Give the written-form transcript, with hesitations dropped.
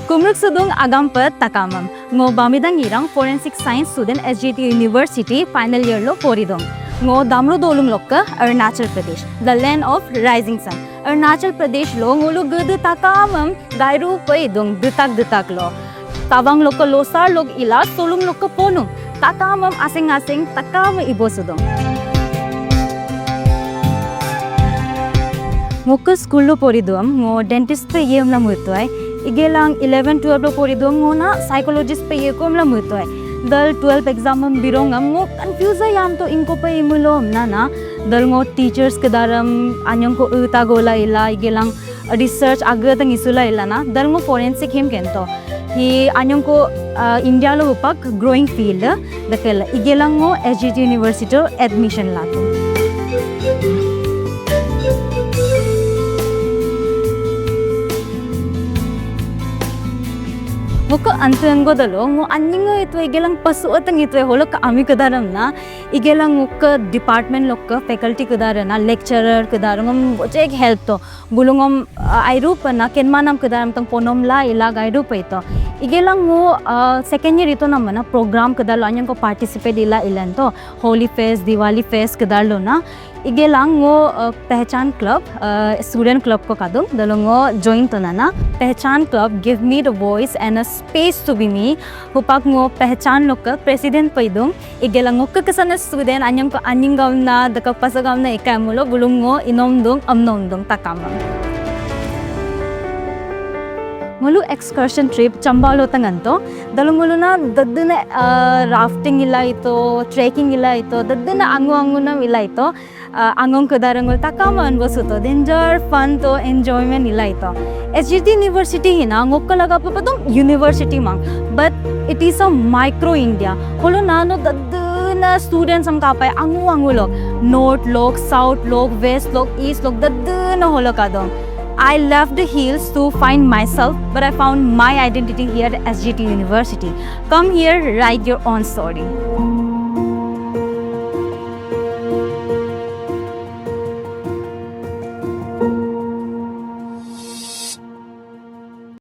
Kumruk sudung agampat takamam. Ngo Bamidang Yirang forensic science student SGT University final year lo poridong. Ngo damro dolung lokka Arunachal Pradesh, the land of rising sun. Arunachal Pradesh lo ngulu gudu takamam gairu paidong dutak lo. Tabang lokka losar log ila solung lokka ponung. Takamam asing takam ibo sudong. Ngokka school lo poridong ngo dentist pe yem la mutuai. Igelang 11-12 lo poridong ngo na psychologist pe yekom la mutuai. Dal 12 exam am birongam ngo confuse yam to inko pe imulom na dal ngo teachers kedaram anyong ko uta gola ila igelang research agatang isula ila na dal ngo forensic him kento hi anyong ko India lo upak growing field dakela igelang ngo SGT University admission lato. Ngoko anteng godalo ngo anjinga itu igelang pasu atang itu holo ka ami kedaram na igelang ngoko department lokka faculty kedarana lecturer kedarangam boche help to bulungom airup na kenmanam kedaram tang ponom la ila gairup ito igelang ngo second year ito naman na program kedalo anyang ko participate ila ilan to holy fest diwali fest kedalo na igelang ngo Pehchaan club student club ko kadung dalongo join to na Pehchaan club give me the voice and a space to be me hupak ngo Pehchaan lokka president paidung igelang ngo kakasana student anyang ko aninggaw na dakapasagaw na ikamulo bulung ngo inomdong amnomdong takama Mulu excursion trip Chambalo tanganto dalungulu na dadduna rafting ila ito trekking ila ito dadduna angu na ila ito angong kedarangul takaman bosuto danger fun to enjoyment ila ito SGT University hina ngokkalaga papadong university mang but it is a micro India holo nano dadduna students am kapay angu lok north lok south lok west lok east lok dadduna holo kadong I left the hills to find myself, but I found my identity here at SGT University. Come here, write your own story.